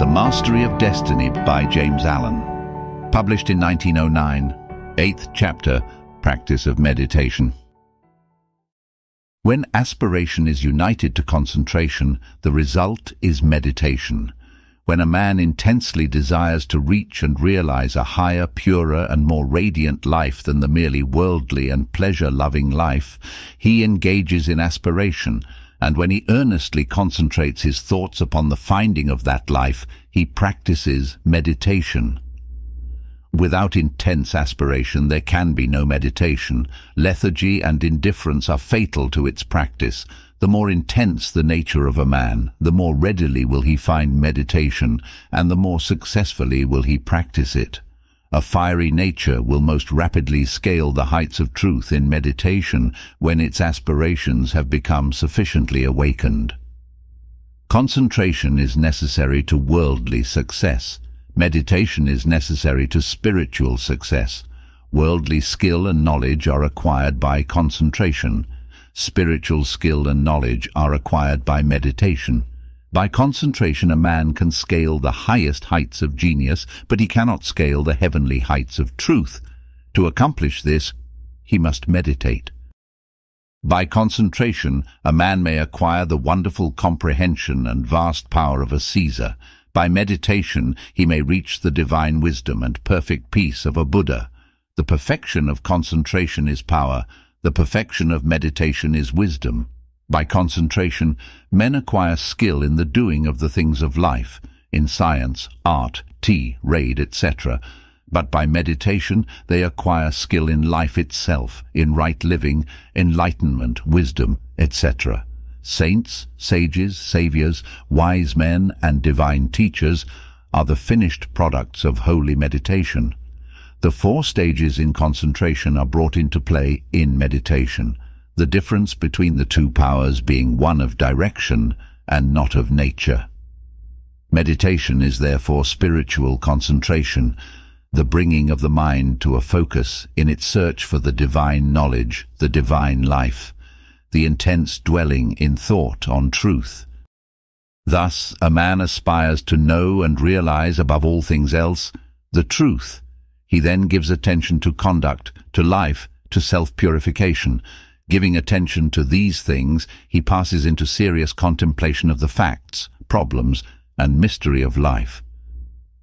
The Mastery of Destiny by James Allen. Published in 1909. 8th chapter, Practice of Meditation. When aspiration is united to concentration, the result is meditation. When a man intensely desires to reach and realize a higher, purer, and more radiant life than the merely worldly and pleasure-loving life, he engages in aspiration, and when he earnestly concentrates his thoughts upon the finding of that life, he practices meditation. Without intense aspiration there can be no meditation. Lethargy and indifference are fatal to its practice. The more intense the nature of a man, the more readily will he find meditation, and the more successfully will he practice it. A fiery nature will most rapidly scale the heights of truth in meditation when its aspirations have become sufficiently awakened. Concentration is necessary to worldly success. Meditation is necessary to spiritual success. Worldly skill and knowledge are acquired by concentration. Spiritual skill and knowledge are acquired by meditation. By concentration a man can scale the highest heights of genius, but he cannot scale the heavenly heights of truth. To accomplish this, he must meditate. By concentration, a man may acquire the wonderful comprehension and vast power of a Caesar. By meditation, he may reach the divine wisdom and perfect peace of a Buddha. The perfection of concentration is power. The perfection of meditation is wisdom. By concentration, men acquire skill in the doing of the things of life, in science, art, tea, trade, etc. But by meditation, they acquire skill in life itself, in right living, enlightenment, wisdom, etc. Saints, sages, saviors, wise men, and divine teachers are the finished products of holy meditation. The 4 stages in concentration are brought into play in meditation, the difference between the 2 powers being one of direction and not of nature. Meditation is therefore spiritual concentration, the bringing of the mind to a focus in its search for the divine knowledge, the divine life, the intense dwelling in thought on truth. Thus, a man aspires to know and realize above all things else the truth. He then gives attention to conduct, to life, to self-purification. Giving attention to these things, he passes into serious contemplation of the facts, problems, and mystery of life.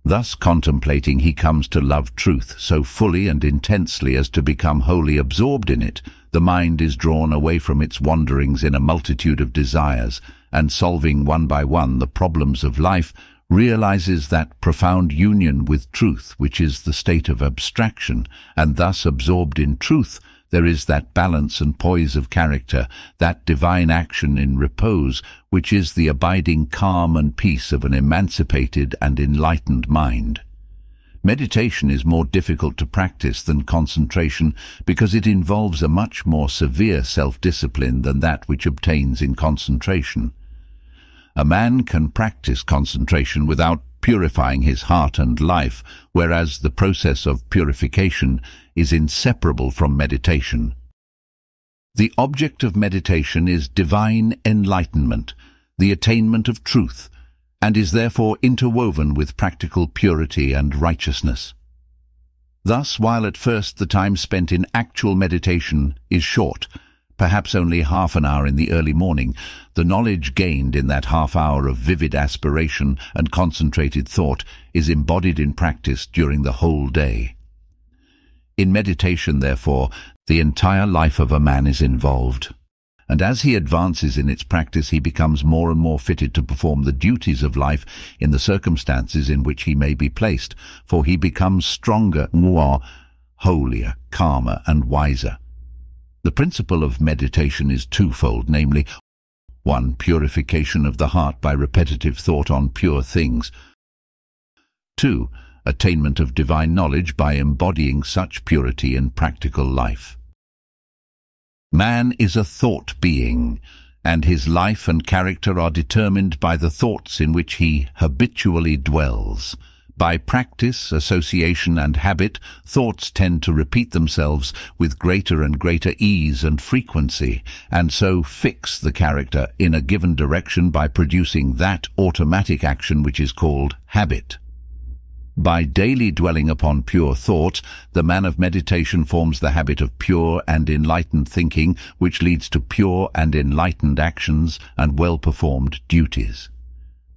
Thus contemplating, he comes to love truth so fully and intensely as to become wholly absorbed in it. The mind is drawn away from its wanderings in a multitude of desires, and solving one by one the problems of life, realizes that profound union with truth which is the state of abstraction, and thus absorbed in truth there is that balance and poise of character, that divine action in repose, which is the abiding calm and peace of an emancipated and enlightened mind. Meditation is more difficult to practice than concentration because it involves a much more severe self-discipline than that which obtains in concentration. A man can practice concentration without purifying his heart and life, whereas the process of purification is inseparable from meditation. The object of meditation is divine enlightenment, the attainment of truth, and is therefore interwoven with practical purity and righteousness. Thus, while at first the time spent in actual meditation is short, perhaps only half an hour in the early morning, the knowledge gained in that half hour of vivid aspiration and concentrated thought is embodied in practice during the whole day. In meditation, therefore, the entire life of a man is involved, and as he advances in its practice he becomes more and more fitted to perform the duties of life in the circumstances in which he may be placed, for he becomes stronger, more holier, calmer, and wiser. The principle of meditation is twofold, namely, 1. Purification of the heart by repetitive thought on pure things. 2. Attainment of divine knowledge by embodying such purity in practical life. Man is a thought being, and his life and character are determined by the thoughts in which he habitually dwells. By practice, association and habit, thoughts tend to repeat themselves with greater and greater ease and frequency, and so fix the character in a given direction by producing that automatic action which is called habit. By daily dwelling upon pure thought, the man of meditation forms the habit of pure and enlightened thinking, which leads to pure and enlightened actions and well-performed duties.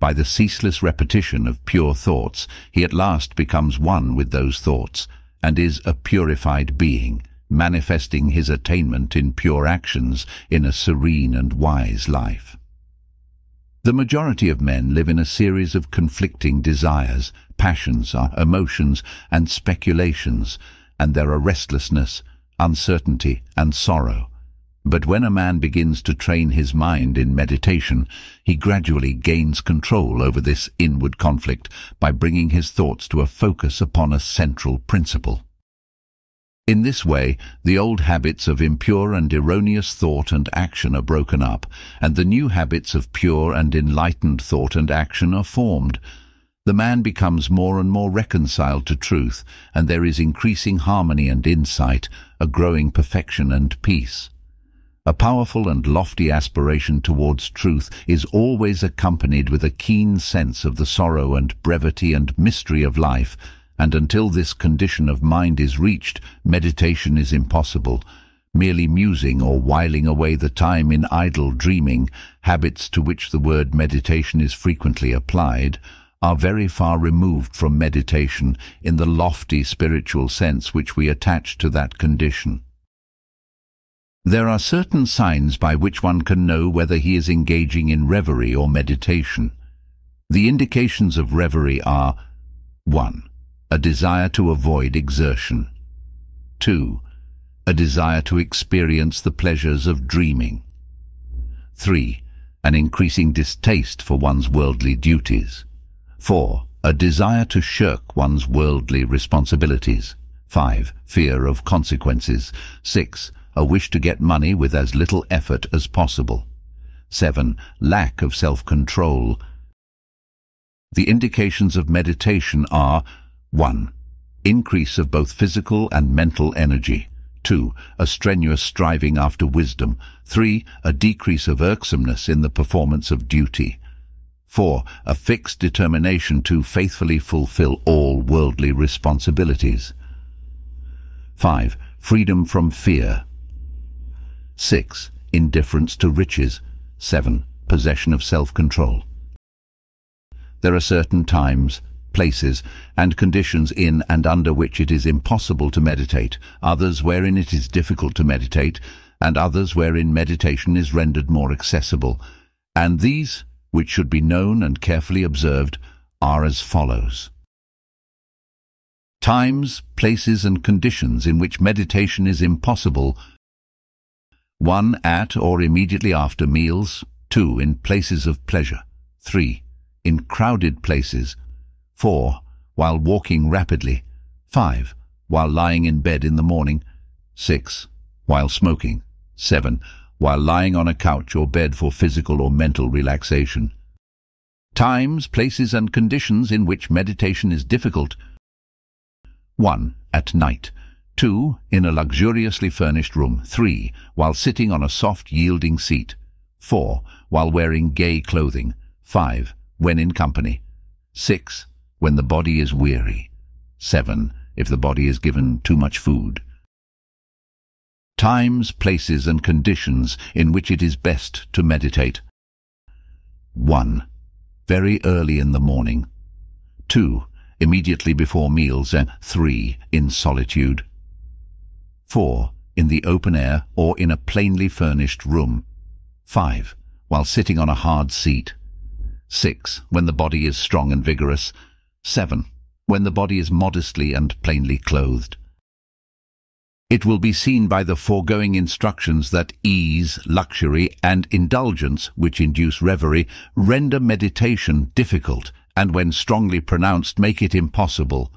By the ceaseless repetition of pure thoughts, he at last becomes one with those thoughts, and is a purified being, manifesting his attainment in pure actions in a serene and wise life. The majority of men live in a series of conflicting desires, passions, emotions, and speculations, and there are restlessness, uncertainty, and sorrow. But when a man begins to train his mind in meditation, he gradually gains control over this inward conflict by bringing his thoughts to a focus upon a central principle. In this way, the old habits of impure and erroneous thought and action are broken up, and the new habits of pure and enlightened thought and action are formed. The man becomes more and more reconciled to truth, and there is increasing harmony and insight, a growing perfection and peace. A powerful and lofty aspiration towards truth is always accompanied with a keen sense of the sorrow and brevity and mystery of life, and until this condition of mind is reached, meditation is impossible. Merely musing or whiling away the time in idle dreaming, habits to which the word meditation is frequently applied, are very far removed from meditation in the lofty spiritual sense which we attach to that condition. There are certain signs by which one can know whether he is engaging in reverie or meditation. The indications of reverie are: 1. A desire to avoid exertion. 2. A desire to experience the pleasures of dreaming. 3. An increasing distaste for one's worldly duties. 4. A desire to shirk one's worldly responsibilities. 5. Fear of consequences. 6. A wish to get money with as little effort as possible. 7. Lack of self-control. The indications of meditation are: 1. Increase of both physical and mental energy. 2. A strenuous striving after wisdom. 3. A decrease of irksomeness in the performance of duty. 4. A fixed determination to faithfully fulfill all worldly responsibilities. 5. Freedom from fear. 6. Indifference to riches. 7. Possession of self-control. There are certain times, places, and conditions in and under which it is impossible to meditate, others wherein it is difficult to meditate, and others wherein meditation is rendered more accessible. And these, which should be known and carefully observed, are as follows. Times, places, and conditions in which meditation is impossible: 1. At or immediately after meals. 2. In places of pleasure. 3. In crowded places. 4. While walking rapidly. 5. While lying in bed in the morning. 6. While smoking. 7. While lying on a couch or bed for physical or mental relaxation. Times, places, and conditions in which meditation is difficult: 1. At night. 2. In a luxuriously furnished room. 3. While sitting on a soft, yielding seat. 4. While wearing gay clothing. 5. When in company. 6. When the body is weary. 7. If the body is given too much food. Times, places, and conditions in which it is best to meditate: 1. Very early in the morning. 2. Immediately before meals. 3. In solitude. 4. In the open air or in a plainly furnished room. 5. While sitting on a hard seat. 6. When the body is strong and vigorous. 7. When the body is modestly and plainly clothed. It will be seen by the foregoing instructions that ease, luxury, and indulgence, which induce reverie, render meditation difficult, and when strongly pronounced make it impossible,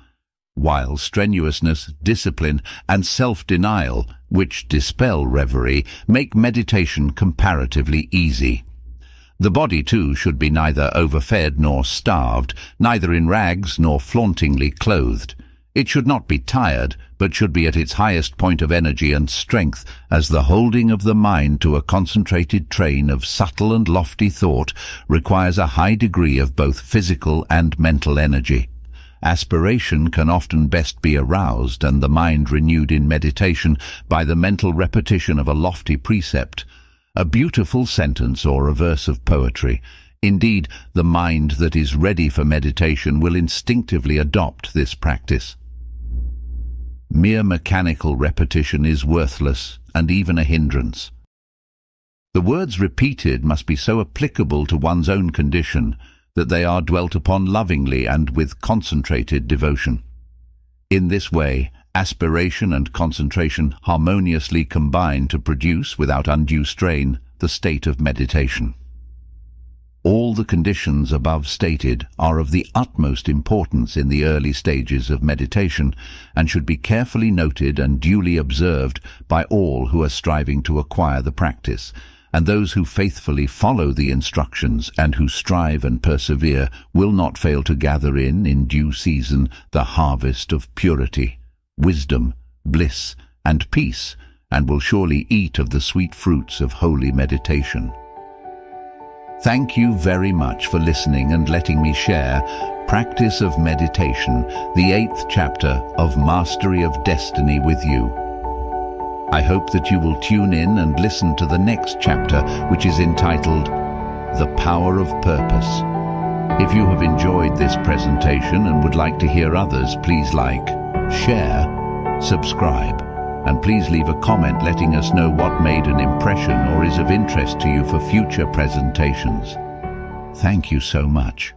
while strenuousness, discipline, and self-denial, which dispel reverie, make meditation comparatively easy. The body, too, should be neither overfed nor starved, neither in rags nor flauntingly clothed. It should not be tired, but should be at its highest point of energy and strength, as the holding of the mind to a concentrated train of subtle and lofty thought requires a high degree of both physical and mental energy. Aspiration can often best be aroused and the mind renewed in meditation by the mental repetition of a lofty precept, a beautiful sentence or a verse of poetry. Indeed, the mind that is ready for meditation will instinctively adopt this practice. Mere mechanical repetition is worthless and even a hindrance. The words repeated must be so applicable to one's own condition that they are dwelt upon lovingly and with concentrated devotion. In this way, aspiration and concentration harmoniously combine to produce, without undue strain, the state of meditation. All the conditions above stated are of the utmost importance in the early stages of meditation and should be carefully noted and duly observed by all who are striving to acquire the practice, and those who faithfully follow the instructions and who strive and persevere will not fail to gather in due season, the harvest of purity, wisdom, bliss, and peace, and will surely eat of the sweet fruits of holy meditation. Thank you very much for listening and letting me share Practice of Meditation, the 8th chapter of Mastery of Destiny with you. I hope that you will tune in and listen to the next chapter, which is entitled The Power of Purpose. If you have enjoyed this presentation and would like to hear others, please like, share, subscribe, and please leave a comment letting us know what made an impression or is of interest to you for future presentations. Thank you so much.